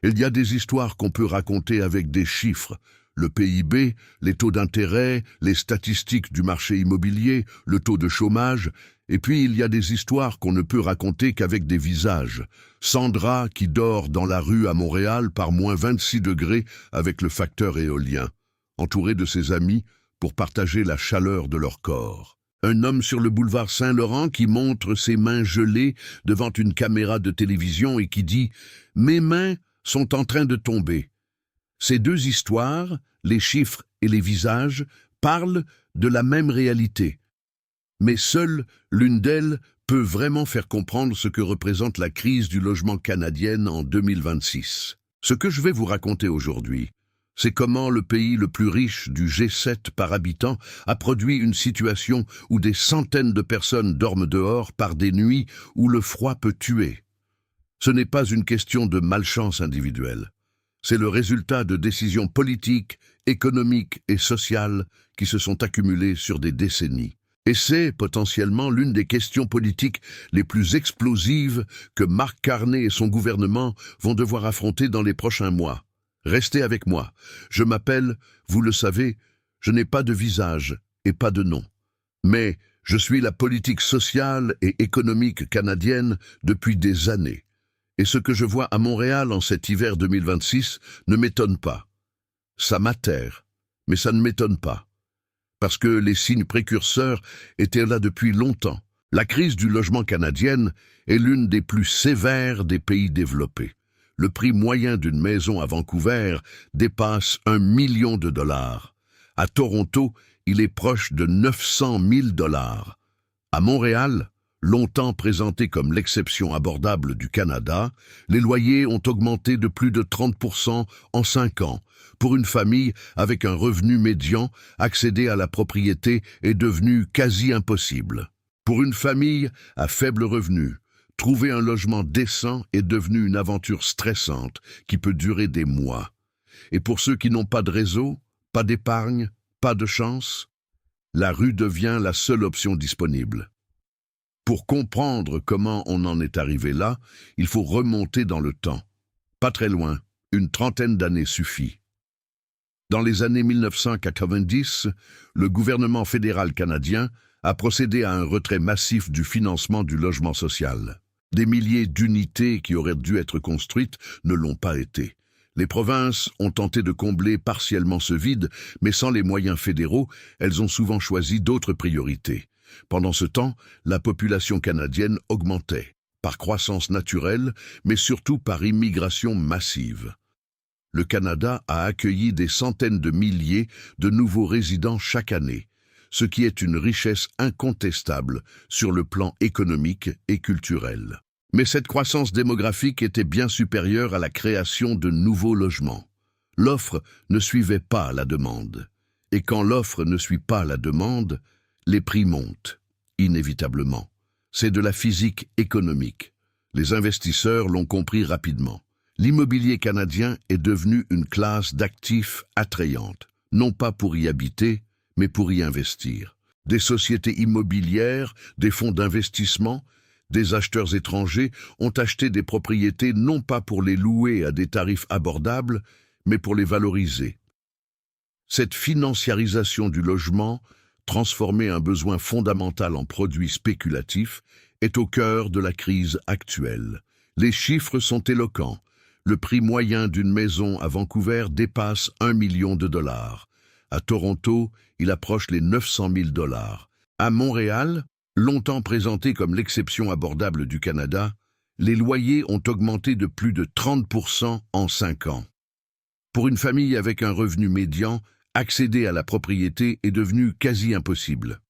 Il y a des histoires qu'on peut raconter avec des chiffres. Le PIB, les taux d'intérêt, les statistiques du marché immobilier, le taux de chômage, et puis il y a des histoires qu'on ne peut raconter qu'avec des visages. Sandra qui dort dans la rue à Montréal par moins 26 degrés avec le facteur éolien, entourée de ses amis pour partager la chaleur de leur corps. Un homme sur le boulevard Saint-Laurent qui montre ses mains gelées devant une caméra de télévision et qui dit « Mes mains sont en train de tomber ». Ces deux histoires, les chiffres et les visages, parlent de la même réalité. Mais seule l'une d'elles peut vraiment faire comprendre ce que représente la crise du logement canadienne en 2026. Ce que je vais vous raconter aujourd'hui, c'est comment le pays le plus riche du G7 par habitant a produit une situation où des centaines de personnes dorment dehors par des nuits où le froid peut tuer. Ce n'est pas une question de malchance individuelle. C'est le résultat de décisions politiques, économiques et sociales qui se sont accumulées sur des décennies. Et c'est potentiellement l'une des questions politiques les plus explosives que Mark Carney et son gouvernement vont devoir affronter dans les prochains mois. Restez avec moi. Je m'appelle, vous le savez, je n'ai pas de visage et pas de nom. Mais je suis la politique sociale et économique canadienne depuis des années. Et ce que je vois à Montréal en cet hiver 2026 ne m'étonne pas. Ça m'atterre, mais ça ne m'étonne pas. Parce que les signes précurseurs étaient là depuis longtemps. La crise du logement canadienne est l'une des plus sévères des pays développés. Le prix moyen d'une maison à Vancouver dépasse 1 million de dollars. À Toronto, il est proche de 900 000 dollars. À Montréal, longtemps présenté comme l'exception abordable du Canada, les loyers ont augmenté de plus de 30% en 5 ans. Pour une famille avec un revenu médian, accéder à la propriété est devenu quasi impossible. Pour une famille à faible revenu, trouver un logement décent est devenu une aventure stressante qui peut durer des mois. Et pour ceux qui n'ont pas de réseau, pas d'épargne, pas de chance, la rue devient la seule option disponible. Pour comprendre comment on en est arrivé là, il faut remonter dans le temps. Pas très loin, une trentaine d'années suffit. Dans les années 1990, le gouvernement fédéral canadien a procédé à un retrait massif du financement du logement social. Des milliers d'unités qui auraient dû être construites ne l'ont pas été. Les provinces ont tenté de combler partiellement ce vide, mais sans les moyens fédéraux, elles ont souvent choisi d'autres priorités. Pendant ce temps, la population canadienne augmentait, par croissance naturelle, mais surtout par immigration massive. Le Canada a accueilli des centaines de milliers de nouveaux résidents chaque année, ce qui est une richesse incontestable sur le plan économique et culturel. Mais cette croissance démographique était bien supérieure à la création de nouveaux logements. L'offre ne suivait pas la demande. Et quand l'offre ne suit pas la demande, les prix montent, inévitablement. C'est de la physique économique. Les investisseurs l'ont compris rapidement. L'immobilier canadien est devenu une classe d'actifs attrayante, non pas pour y habiter, mais pour y investir. Des sociétés immobilières, des fonds d'investissement, des acheteurs étrangers ont acheté des propriétés non pas pour les louer à des tarifs abordables, mais pour les valoriser. Cette financiarisation du logement, transformer un besoin fondamental en produit spéculatif, est au cœur de la crise actuelle. Les chiffres sont éloquents. Le prix moyen d'une maison à Vancouver dépasse 1 million de dollars. À Toronto, il approche les 900 000 dollars. À Montréal, longtemps présenté comme l'exception abordable du Canada, les loyers ont augmenté de plus de 30% en 5 ans. Pour une famille avec un revenu médian, accéder à la propriété est devenu quasi impossible.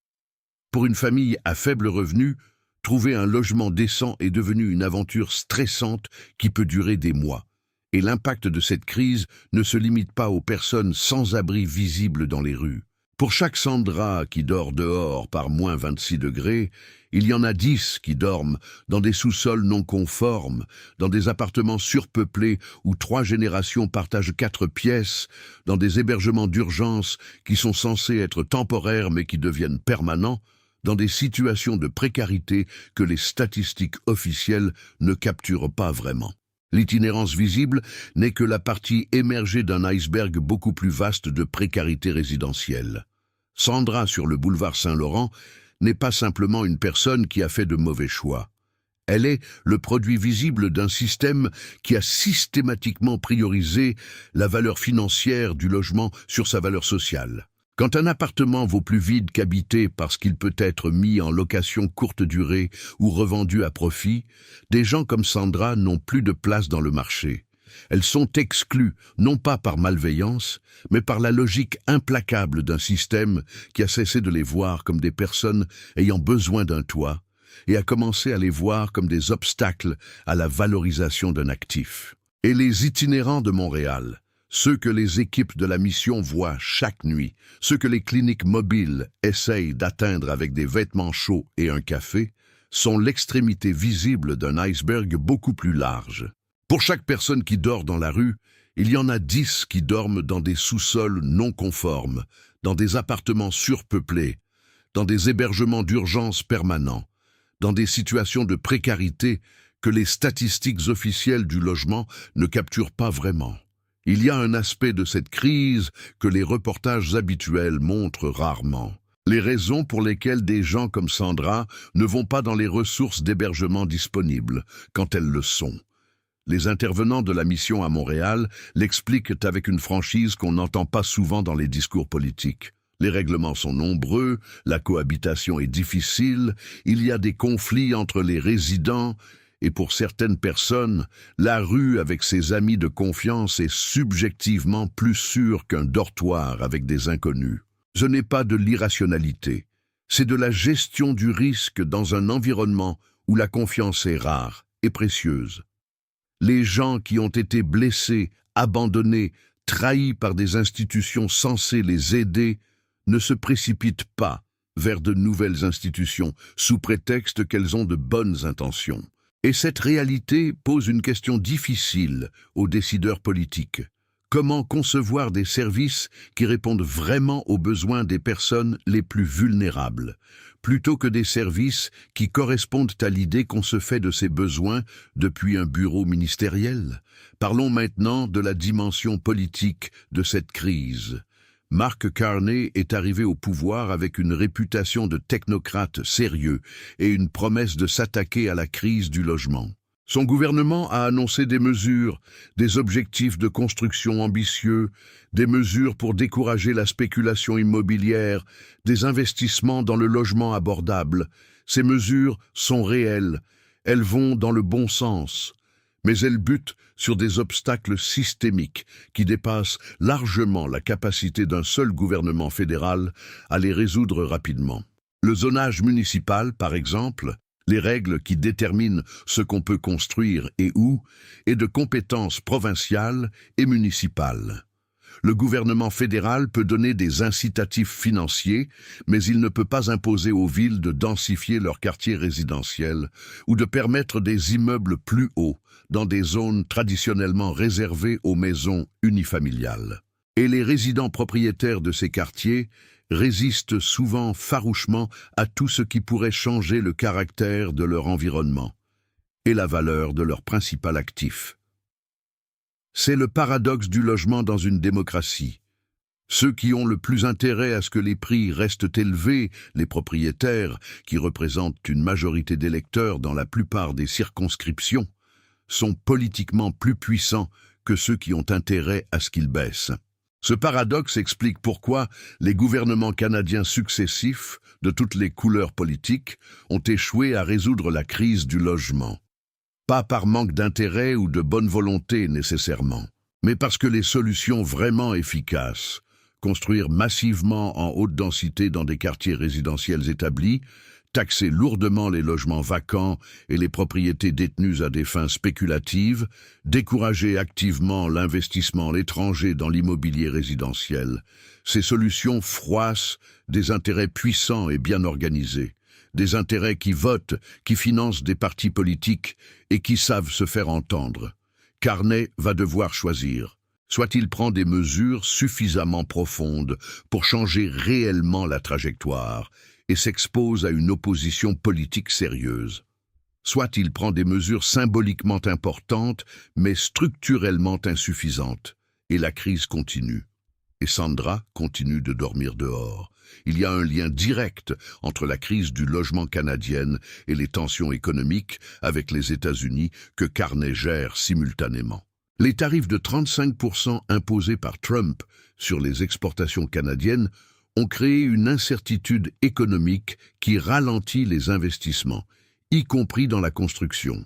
Pour une famille à faible revenu, trouver un logement décent est devenu une aventure stressante qui peut durer des mois. Et l'impact de cette crise ne se limite pas aux personnes sans abri visibles dans les rues. Pour chaque Sandra qui dort dehors par moins 26 degrés, il y en a 10 qui dorment dans des sous-sols non conformes, dans des appartements surpeuplés où 3 générations partagent 4 pièces, dans des hébergements d'urgence qui sont censés être temporaires mais qui deviennent permanents, dans des situations de précarité que les statistiques officielles ne capturent pas vraiment. L'itinérance visible n'est que la partie émergée d'un iceberg beaucoup plus vaste de précarité résidentielle. Sandra, sur le boulevard Saint-Laurent, n'est pas simplement une personne qui a fait de mauvais choix. Elle est le produit visible d'un système qui a systématiquement priorisé la valeur financière du logement sur sa valeur sociale. Quand un appartement vaut plus vide qu'habité parce qu'il peut être mis en location courte durée ou revendu à profit, des gens comme Sandra n'ont plus de place dans le marché. Elles sont exclues, non pas par malveillance, mais par la logique implacable d'un système qui a cessé de les voir comme des personnes ayant besoin d'un toit et a commencé à les voir comme des obstacles à la valorisation d'un actif. Et les itinérants de Montréal, ceux que les équipes de la mission voient chaque nuit, ceux que les cliniques mobiles essayent d'atteindre avec des vêtements chauds et un café, sont l'extrémité visible d'un iceberg beaucoup plus large. Pour chaque personne qui dort dans la rue, il y en a 10 qui dorment dans des sous-sols non conformes, dans des appartements surpeuplés, dans des hébergements d'urgence permanents, dans des situations de précarité que les statistiques officielles du logement ne capturent pas vraiment. Il y a un aspect de cette crise que les reportages habituels montrent rarement. Les raisons pour lesquelles des gens comme Sandra ne vont pas dans les ressources d'hébergement disponibles, quand elles le sont. Les intervenants de la mission à Montréal l'expliquent avec une franchise qu'on n'entend pas souvent dans les discours politiques. Les règlements sont nombreux, la cohabitation est difficile, il y a des conflits entre les résidents, et pour certaines personnes, la rue avec ses amis de confiance est subjectivement plus sûre qu'un dortoir avec des inconnus. Ce n'est pas de l'irrationalité, c'est de la gestion du risque dans un environnement où la confiance est rare et précieuse. Les gens qui ont été blessés, abandonnés, trahis par des institutions censées les aider ne se précipitent pas vers de nouvelles institutions sous prétexte qu'elles ont de bonnes intentions. Et cette réalité pose une question difficile aux décideurs politiques. Comment concevoir des services qui répondent vraiment aux besoins des personnes les plus vulnérables, plutôt que des services qui correspondent à l'idée qu'on se fait de ces besoins depuis un bureau ministériel? Parlons maintenant de la dimension politique de cette crise. Mark Carney est arrivé au pouvoir avec une réputation de technocrate sérieux et une promesse de s'attaquer à la crise du logement. Son gouvernement a annoncé des mesures, des objectifs de construction ambitieux, des mesures pour décourager la spéculation immobilière, des investissements dans le logement abordable. Ces mesures sont réelles, elles vont dans le bon sens, mais elles butent sur des obstacles systémiques qui dépassent largement la capacité d'un seul gouvernement fédéral à les résoudre rapidement. Le zonage municipal, par exemple, les règles qui déterminent ce qu'on peut construire et où, est de compétences provinciales et municipales. Le gouvernement fédéral peut donner des incitatifs financiers, mais il ne peut pas imposer aux villes de densifier leurs quartiers résidentiels ou de permettre des immeubles plus hauts dans des zones traditionnellement réservées aux maisons unifamiliales. Et les résidents propriétaires de ces quartiers résistent souvent farouchement à tout ce qui pourrait changer le caractère de leur environnement et la valeur de leur principal actif. C'est le paradoxe du logement dans une démocratie. Ceux qui ont le plus intérêt à ce que les prix restent élevés, les propriétaires, qui représentent une majorité d'électeurs dans la plupart des circonscriptions, sont politiquement plus puissants que ceux qui ont intérêt à ce qu'ils baissent. Ce paradoxe explique pourquoi les gouvernements canadiens successifs, de toutes les couleurs politiques, ont échoué à résoudre la crise du logement. Pas par manque d'intérêt ou de bonne volonté nécessairement, mais parce que les solutions vraiment efficaces, construire massivement en haute densité dans des quartiers résidentiels établis, taxer lourdement les logements vacants et les propriétés détenues à des fins spéculatives, décourager activement l'investissement étranger dans l'immobilier résidentiel. Ces solutions froissent des intérêts puissants et bien organisés, des intérêts qui votent, qui financent des partis politiques et qui savent se faire entendre. Carney va devoir choisir. Soit il prend des mesures suffisamment profondes pour changer réellement la trajectoire, et s'expose à une opposition politique sérieuse. Soit il prend des mesures symboliquement importantes, mais structurellement insuffisantes, et la crise continue. Et Sandra continue de dormir dehors. Il y a un lien direct entre la crise du logement canadienne et les tensions économiques avec les États-Unis que Carney gère simultanément. Les tarifs de 35% imposés par Trump sur les exportations canadiennes ont créé une incertitude économique qui ralentit les investissements, y compris dans la construction.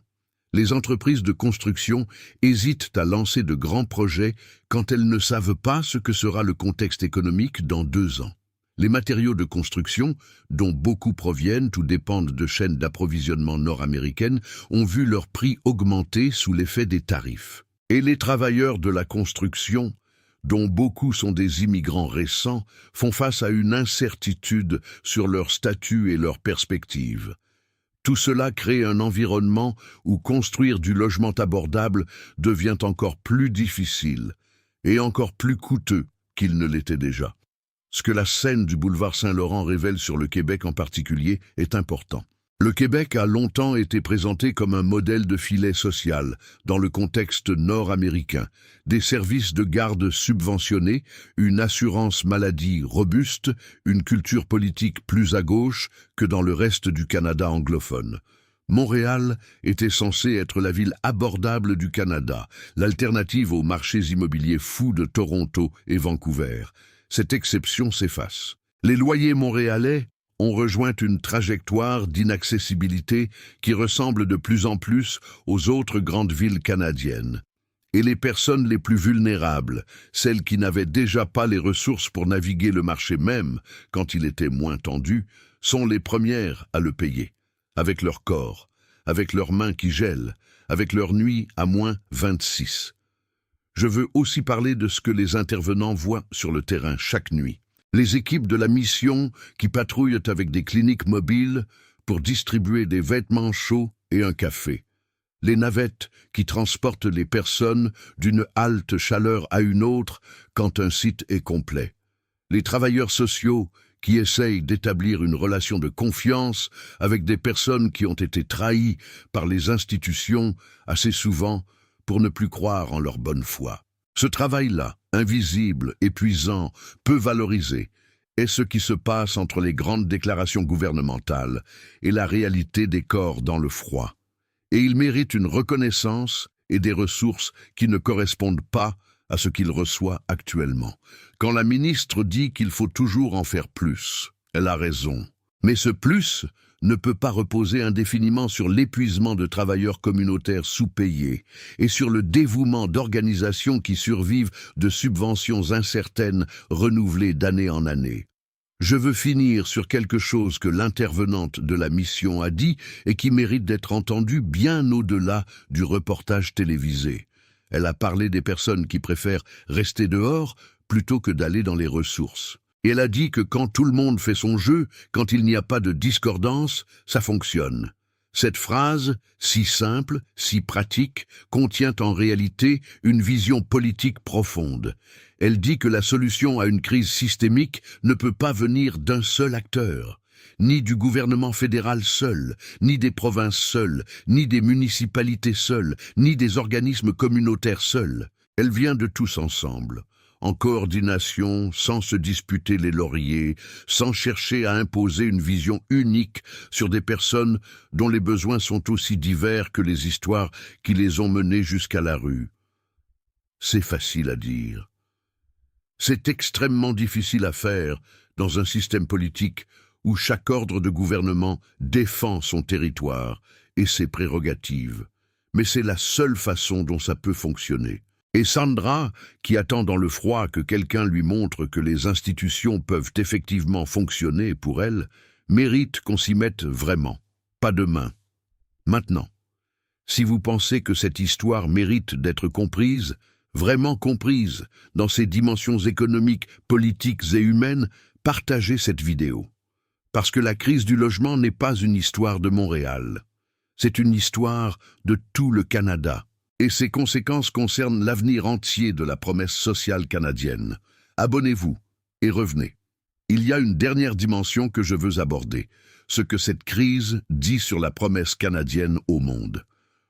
Les entreprises de construction hésitent à lancer de grands projets quand elles ne savent pas ce que sera le contexte économique dans 2 ans. Les matériaux de construction, dont beaucoup proviennent ou dépendent de chaînes d'approvisionnement nord-américaines, ont vu leur prix augmenter sous l'effet des tarifs. Et les travailleurs de la construction, dont beaucoup sont des immigrants récents, font face à une incertitude sur leur statut et leurs perspectives. Tout cela crée un environnement où construire du logement abordable devient encore plus difficile et encore plus coûteux qu'il ne l'était déjà. Ce que la scène du boulevard Saint-Laurent révèle sur le Québec en particulier est important. Le Québec a longtemps été présenté comme un modèle de filet social dans le contexte nord-américain, des services de garde subventionnés, une assurance maladie robuste, une culture politique plus à gauche que dans le reste du Canada anglophone. Montréal était censé être la ville abordable du Canada, l'alternative aux marchés immobiliers fous de Toronto et Vancouver. Cette exception s'efface. Les loyers montréalais ont rejoint une trajectoire d'inaccessibilité qui ressemble de plus en plus aux autres grandes villes canadiennes. Et les personnes les plus vulnérables, celles qui n'avaient déjà pas les ressources pour naviguer le marché même quand il était moins tendu, sont les premières à le payer, avec leur corps, avec leurs mains qui gèlent, avec leurs nuits à moins 26. Je veux aussi parler de ce que les intervenants voient sur le terrain chaque nuit. Les équipes de la mission qui patrouillent avec des cliniques mobiles pour distribuer des vêtements chauds et un café. Les navettes qui transportent les personnes d'une halte chaleur à une autre quand un site est complet. Les travailleurs sociaux qui essayent d'établir une relation de confiance avec des personnes qui ont été trahies par les institutions assez souvent pour ne plus croire en leur bonne foi. Ce travail-là, invisible, épuisant, peu valorisé, est ce qui se passe entre les grandes déclarations gouvernementales et la réalité des corps dans le froid. Et il mérite une reconnaissance et des ressources qui ne correspondent pas à ce qu'il reçoit actuellement. Quand la ministre dit qu'il faut toujours en faire plus, elle a raison. Mais ce plus ne peut pas reposer indéfiniment sur l'épuisement de travailleurs communautaires sous-payés et sur le dévouement d'organisations qui survivent de subventions incertaines renouvelées d'année en année. Je veux finir sur quelque chose que l'intervenante de la mission a dit et qui mérite d'être entendu bien au-delà du reportage télévisé. Elle a parlé des personnes qui préfèrent rester dehors plutôt que d'aller dans les ressources. Et elle a dit que quand tout le monde fait son jeu, quand il n'y a pas de discordance, ça fonctionne. Cette phrase, si simple, si pratique, contient en réalité une vision politique profonde. Elle dit que la solution à une crise systémique ne peut pas venir d'un seul acteur, ni du gouvernement fédéral seul, ni des provinces seules, ni des municipalités seules, ni des organismes communautaires seuls. Elle vient de tous ensemble. En coordination, sans se disputer les lauriers, sans chercher à imposer une vision unique sur des personnes dont les besoins sont aussi divers que les histoires qui les ont menées jusqu'à la rue. C'est facile à dire. C'est extrêmement difficile à faire dans un système politique où chaque ordre de gouvernement défend son territoire et ses prérogatives. Mais c'est la seule façon dont ça peut fonctionner. Et Sandra, qui attend dans le froid que quelqu'un lui montre que les institutions peuvent effectivement fonctionner pour elle, mérite qu'on s'y mette vraiment, pas demain, maintenant. Si vous pensez que cette histoire mérite d'être comprise, vraiment comprise, dans ses dimensions économiques, politiques et humaines, partagez cette vidéo. Parce que la crise du logement n'est pas une histoire de Montréal. C'est une histoire de tout le Canada. Et ses conséquences concernent l'avenir entier de la promesse sociale canadienne. Abonnez-vous et revenez. Il y a une dernière dimension que je veux aborder. ce que cette crise dit sur la promesse canadienne au monde.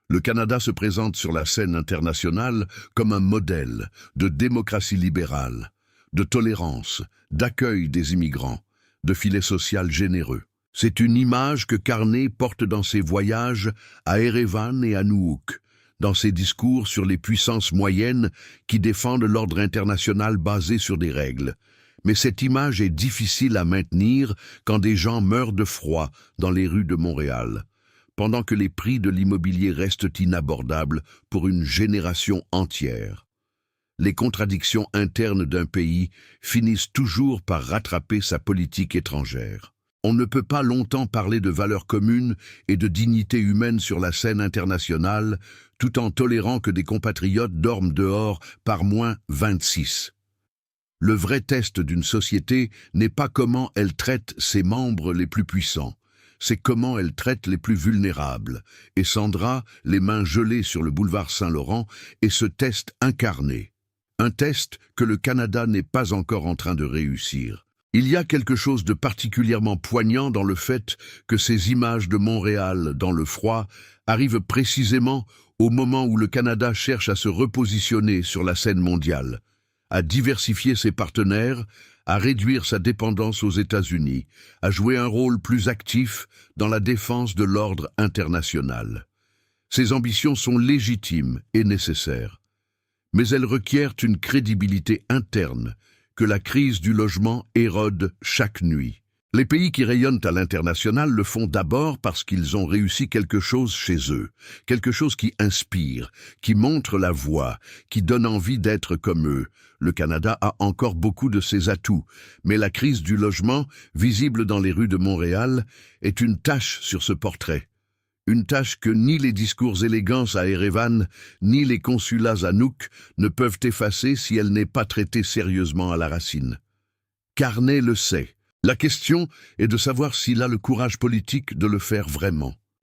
Le Canada se présente sur la scène internationale comme un modèle de démocratie libérale, de tolérance, d'accueil des immigrants, de filet social généreux. C'est une image que Carney porte dans ses voyages à Erevan et à Nuuk, dans ses discours sur les puissances moyennes qui défendent l'ordre international basé sur des règles. Mais cette image est difficile à maintenir quand des gens meurent de froid dans les rues de Montréal, pendant que les prix de l'immobilier restent inabordables pour une génération entière. Les contradictions internes d'un pays finissent toujours par rattraper sa politique étrangère. On ne peut pas longtemps parler de valeurs communes et de dignité humaine sur la scène internationale, tout en tolérant que des compatriotes dorment dehors par -26. Le vrai test d'une société n'est pas comment elle traite ses membres les plus puissants, c'est comment elle traite les plus vulnérables. Et Sandra, les mains gelées sur le boulevard Saint-Laurent, est ce test incarné. Un test que le Canada n'est pas encore en train de réussir. Il y a quelque chose de particulièrement poignant dans le fait que ces images de Montréal dans le froid arrivent précisément au moment où le Canada cherche à se repositionner sur la scène mondiale, à diversifier ses partenaires, à réduire sa dépendance aux États-Unis, à jouer un rôle plus actif dans la défense de l'ordre international. Ces ambitions sont légitimes et nécessaires, mais elles requièrent une crédibilité interne que la crise du logement érode chaque nuit. Les pays qui rayonnent à l'international le font d'abord parce qu'ils ont réussi quelque chose chez eux, quelque chose qui inspire, qui montre la voie, qui donne envie d'être comme eux. Le Canada a encore beaucoup de ses atouts, mais la crise du logement, visible dans les rues de Montréal, est une tache sur ce portrait. Une tâche que ni les discours élégants à Erevan, ni les consulats à Nuuk ne peuvent effacer si elle n'est pas traitée sérieusement à la racine. Carney le sait. La question est de savoir s'il a le courage politique de le faire vraiment.